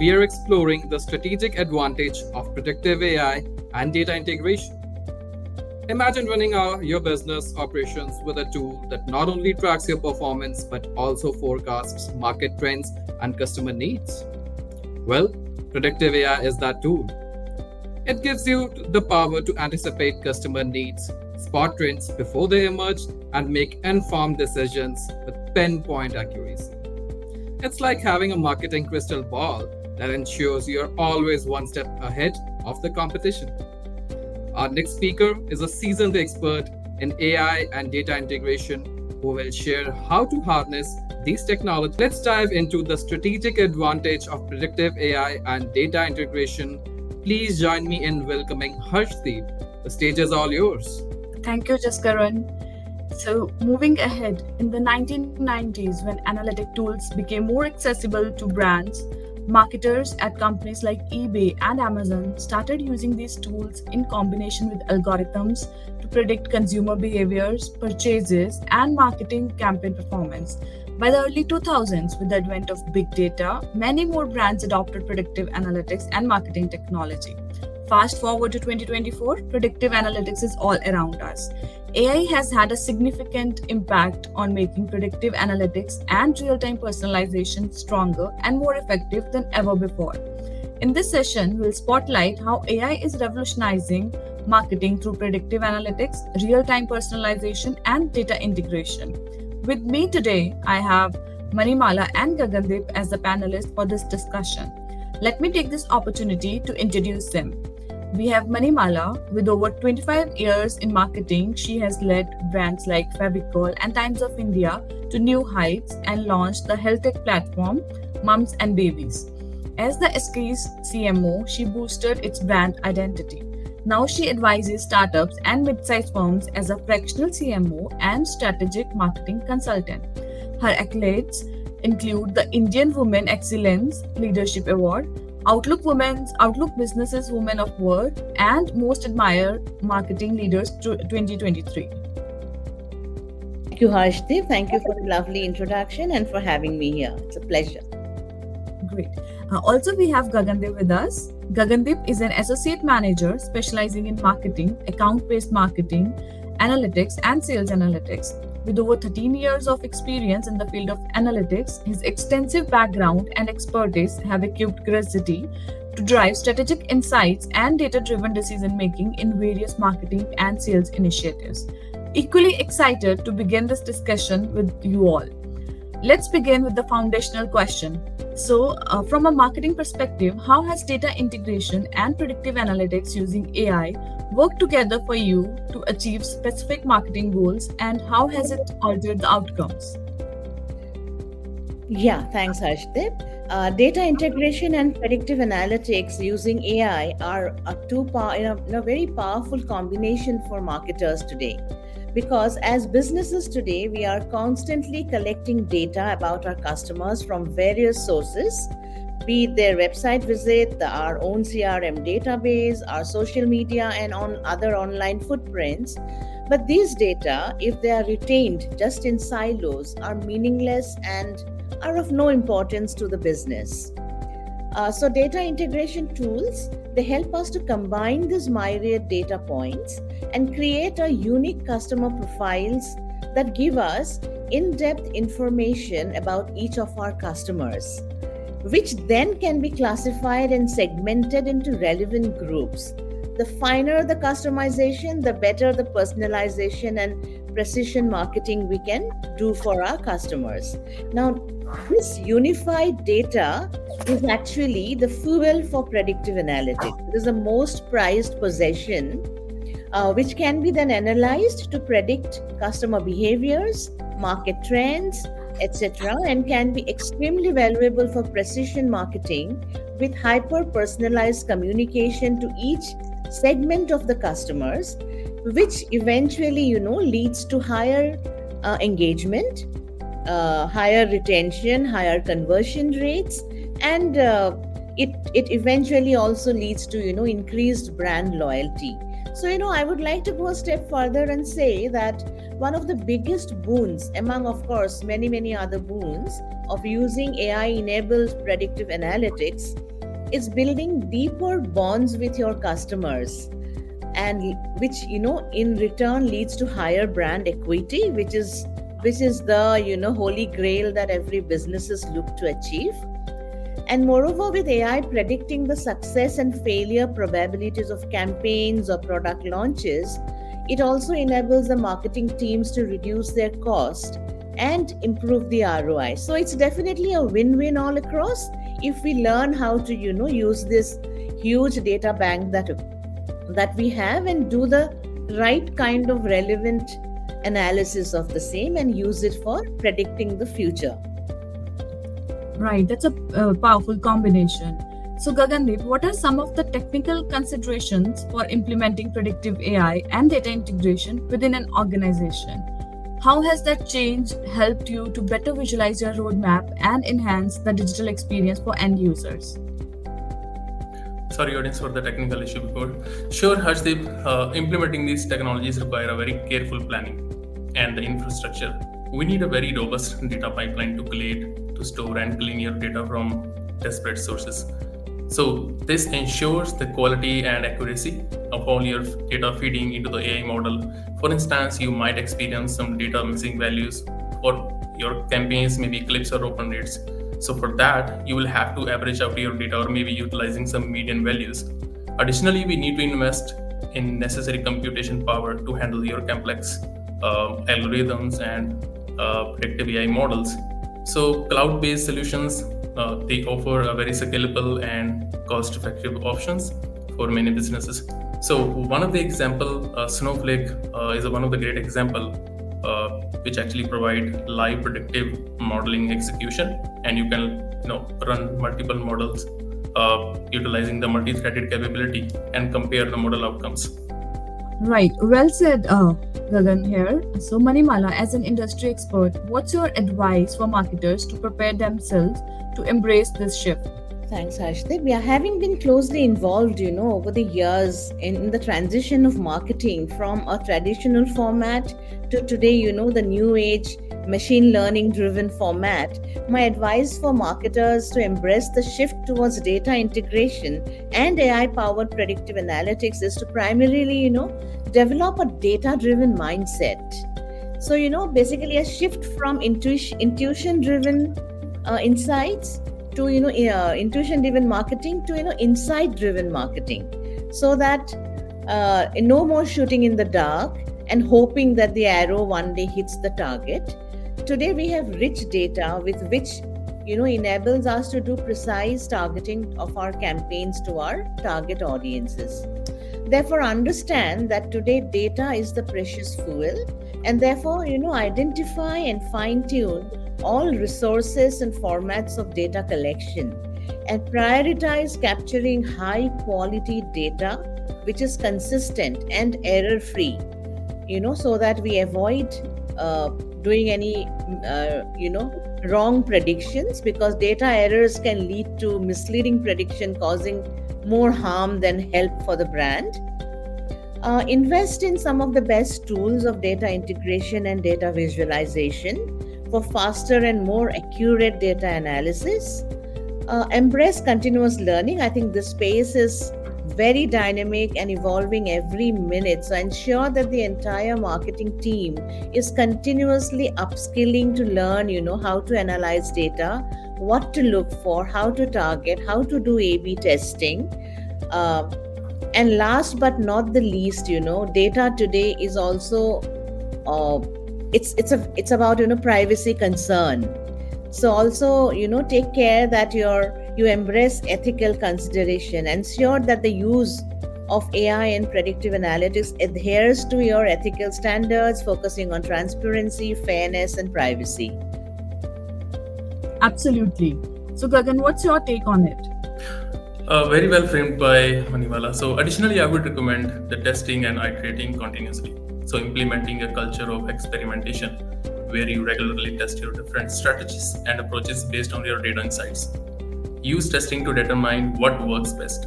we are exploring the strategic advantage of predictive AI and data integration. Imagine running your business operations with a tool that not only tracks your performance but also forecasts market trends and customer needs. Well, predictive AI is that tool. It gives you the power to anticipate customer needs, spot trends before they emerge, and make informed decisions with pinpoint accuracy. It's like having a marketing crystal ball that ensures you're always one step ahead of the competition. Our next speaker is a seasoned expert in AI and data integration who will share how to harness these technologies. Let's dive into the strategic advantage of predictive AI and data integration. Please join me in welcoming Harshdeep. The stage is all yours. Thank you, Jaskaran. So, moving ahead, in the 1990s, when analytic tools became more accessible to brands, marketers at companies like eBay and Amazon started using these tools in combination with algorithms to predict consumer behaviors, purchases, and marketing campaign performance. By the early 2000s, with the advent of big data, many more brands adopted predictive analytics and marketing technology. Fast forward to 2024, predictive analytics is all around us. AI has had a significant impact on making predictive analytics and real-time personalization stronger and more effective than ever before. In this session, we'll spotlight how AI is revolutionizing marketing through predictive analytics, real-time personalization, and data integration. With me today, I have Manimala and Gagandeep as the panelists for this discussion. Let me take this opportunity to introduce them. We have Manimala. With over 25 years in marketing, she has led brands like Fevicol and Times of India to new heights and launched the health tech platform Mums and Babies. As the Eskis CMO, she boosted its brand identity. Now she advises startups and mid-sized firms as a fractional CMO and strategic marketing consultant. Her accolades include the Indian Women Excellence Leadership Award, Outlook Businesses Women of Worth, and Most Admired Marketing Leaders 2023. Thank you, Harshdeep. Thank you for the lovely introduction and for having me here. It's a pleasure. Great. Also, we have Gagandeep with us. Gagandeep is an associate manager specializing in marketing, account-based marketing, analytics, and sales analytics. With over 13 years of experience in the field of analytics, his extensive background and expertise have equipped Gracity to drive strategic insights and data-driven decision-making in various marketing and sales initiatives. Equally excited to begin this discussion with you all. Let's begin with the foundational question. So, from a marketing perspective, how has data integration and predictive analytics using AI worked together for you to achieve specific marketing goals, and how has it altered the outcomes? Yeah, thanks, Harshdeep. Data integration and predictive analytics using AI are a very powerful combination for marketers today. Because as businesses today, we are constantly collecting data about our customers from various sources, be it their website visit, our own CRM database, our social media, and on other online footprints. But these data, if they are retained just in silos, are meaningless and are of no importance to the business. So data integration tools, they help us to combine these myriad data points and create a unique customer profiles that give us in-depth information about each of our customers, which then can be classified and segmented into relevant groups. The finer the customization, the better the personalization and precision marketing we can do for our customers. Now, this unified data is actually the fuel for predictive analytics. It is the most prized possession, which can be then analyzed to predict customer behaviors, market trends, etc., and can be extremely valuable for precision marketing with hyper-personalized communication to each segment of the customers, which eventually, leads to higher engagement, higher retention, higher conversion rates, and it eventually also leads to, increased brand loyalty. So, I would like to go a step further and say that one of the biggest boons, among, of course, many, many other boons of using AI-enabled predictive analytics is building deeper bonds with your customers, and which in return leads to higher brand equity, which is the holy grail that every businesses look to achieve. And moreover, with AI predicting the success and failure probabilities of campaigns or product launches, it also enables the marketing teams to reduce their cost and improve the ROI. So it's definitely a win-win all across if we learn how to use this huge data bank that we have and do the right kind of relevant analysis of the same and use it for predicting the future. Right, that's a powerful combination. So, Gagandeep, what are some of the technical considerations for implementing predictive AI and data integration within an organization? How has that change helped you to better visualize your roadmap and enhance the digital experience for end users? Sorry, audience, for the technical issue before. Sure, Harshdeep, implementing these technologies require a very careful planning and the infrastructure. We need a very robust data pipeline to collate, to store, and clean your data from disparate sources. So this ensures the quality and accuracy of all your data feeding into the AI model. For instance, you might experience some data missing values for your campaigns, maybe clicks or open rates. So for that, you will have to average out your data or maybe utilizing some median values. Additionally, we need to invest in necessary computation power to handle your complex algorithms and predictive AI models. So cloud-based solutions, they offer a very scalable and cost-effective options for many businesses. So one of the example, Snowflake is one of the great example, which actually provide live predictive modeling execution, and you can run multiple models utilizing the multi-threaded capability and compare the model outcomes. Right, well said, Gagan here. So, Manimala, as an industry expert, what's your advice for marketers to prepare themselves to embrace this shift? Thanks, Harshdeep. Yeah, having been closely involved, over the years in the transition of marketing from a traditional format to today, the new age machine learning driven format, my advice for marketers to embrace the shift towards data integration and AI powered predictive analytics is to primarily, develop a data driven mindset. So, basically a shift from intuition driven insights to intuition driven marketing to insight driven marketing, so that no more shooting in the dark and hoping that the arrow one day hits the target. Today we have rich data with which enables us to do precise targeting of our campaigns to our target audiences. Therefore, understand that today data is the precious fuel, and therefore identify and fine tune all resources and formats of data collection and prioritize capturing high quality data which is consistent and error free, so that we avoid doing any wrong predictions, because data errors can lead to misleading prediction causing more harm than help for the brand. Invest in some of the best tools of data integration and data visualization for faster and more accurate data analysis. Embrace continuous learning. I think this space is very dynamic and evolving every minute. So ensure that the entire marketing team is continuously upskilling to learn, how to analyze data, what to look for, how to target, how to do A/B testing. And last but not the least, data today is also it's about privacy concern. So also take care that you embrace ethical consideration. Ensure that the use of AI and predictive analytics adheres to your ethical standards, focusing on transparency, fairness, and privacy. Absolutely. So, Gagan, what's your take on it? Very well framed by Manimala. So additionally, I would recommend the testing and iterating continuously. So implementing a culture of experimentation where you regularly test your different strategies and approaches based on your data insights. Use testing to determine what works best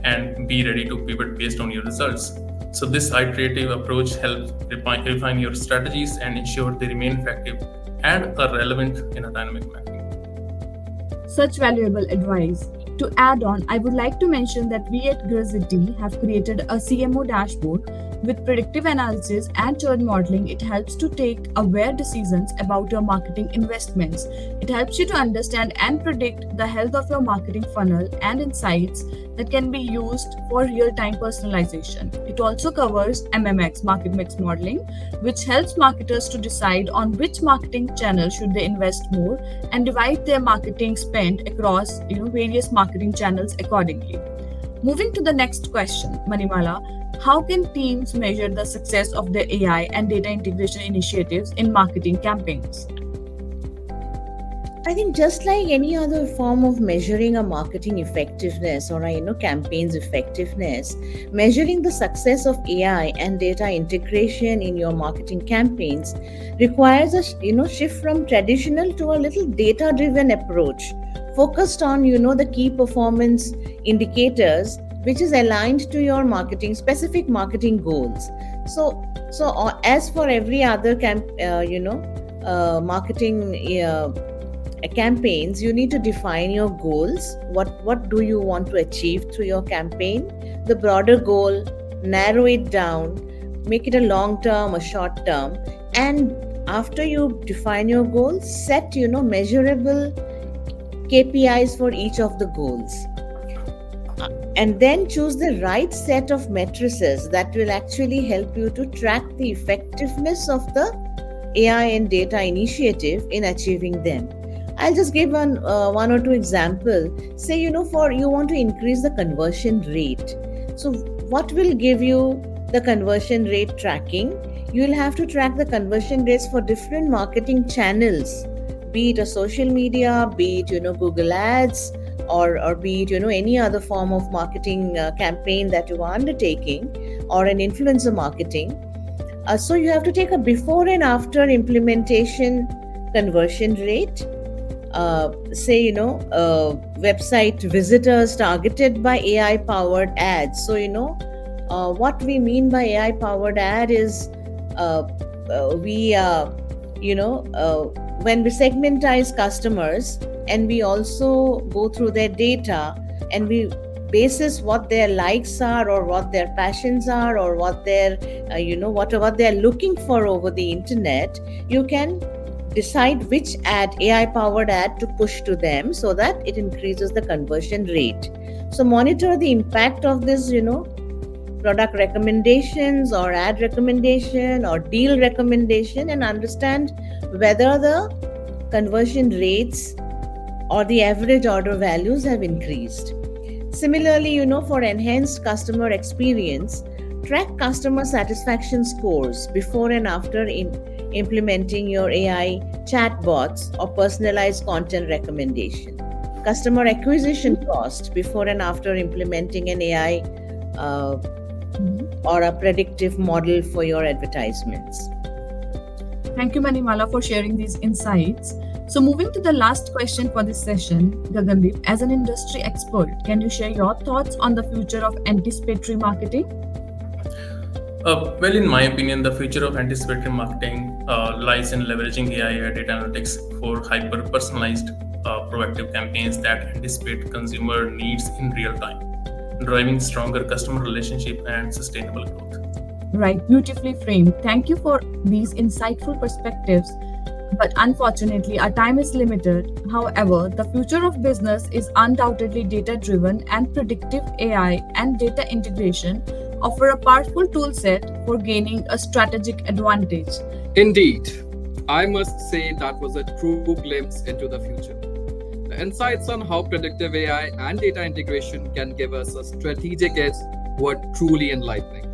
and be ready to pivot based on your results. So this iterative approach helps refine your strategies and ensure they remain effective and are relevant in a dynamic manner. Such valuable advice. To add on, I would like to mention that we at Grazity have created a CMO dashboard with predictive analysis and churn modeling. It helps to take aware decisions about your marketing investments. It helps you to understand and predict the health of your marketing funnel and insights that can be used for real-time personalization. It also covers MMX, market mix modeling, which helps marketers to decide on which marketing channel should they invest more and divide their marketing spend across various marketing channels accordingly. Moving to the next question, Manimala, how can teams measure the success of their AI and data integration initiatives in marketing campaigns? I think just like any other form of measuring a marketing effectiveness or a campaign's effectiveness, measuring the success of AI and data integration in your marketing campaigns requires a shift from traditional to a little data-driven approach, focused on the key performance indicators, which is aligned to your specific marketing goals. So as for every other marketing campaigns, you need to define your goals. What do you want to achieve through your campaign? The broader goal, narrow it down, make it a long term, a short term, and after you define your goals, set measurable KPIs for each of the goals, and then choose the right set of matrices that will actually help you to track the effectiveness of the AI and data initiative in achieving them. I'll just give one or two examples. Say, you want to increase the conversion rate. So what will give you the conversion rate tracking? You will have to track the conversion rates for different marketing channels, be it a social media, be it, Google Ads, or be it, any other form of marketing campaign that you are undertaking, or an influencer marketing. So you have to take a before and after implementation conversion rate. Say, website visitors targeted by AI powered ads. So, what we mean by AI powered ad is when we segmentize customers and we also go through their data and we basis what their likes are or what their passions are or what their whatever they're looking for over the internet, you can decide which AI powered ad to push to them so that it increases the conversion rate. So monitor the impact of this product recommendations or ad recommendation or deal recommendation and understand whether the conversion rates or the average order values have increased. Similarly, for enhanced customer experience, track customer satisfaction scores before and after implementing your AI chatbots or personalized content recommendation. Customer acquisition cost before and after implementing an AI or a predictive model for your advertisements. Thank you, Manimala, for sharing these insights. So moving to the last question for this session, Gagandeep, as an industry expert, can you share your thoughts on the future of anticipatory marketing? Well, in my opinion, the future of anticipatory marketing lies in leveraging AI and data analytics for hyper-personalized, proactive campaigns that anticipate consumer needs in real time, driving stronger customer relationship and sustainable growth. Right, beautifully framed. Thank you for these insightful perspectives. But unfortunately, our time is limited. However, the future of business is undoubtedly data-driven, and predictive AI and data integration offer a powerful tool set for gaining a strategic advantage. Indeed, I must say that was a true glimpse into the future. The insights on how predictive AI and data integration can give us a strategic edge were truly enlightening.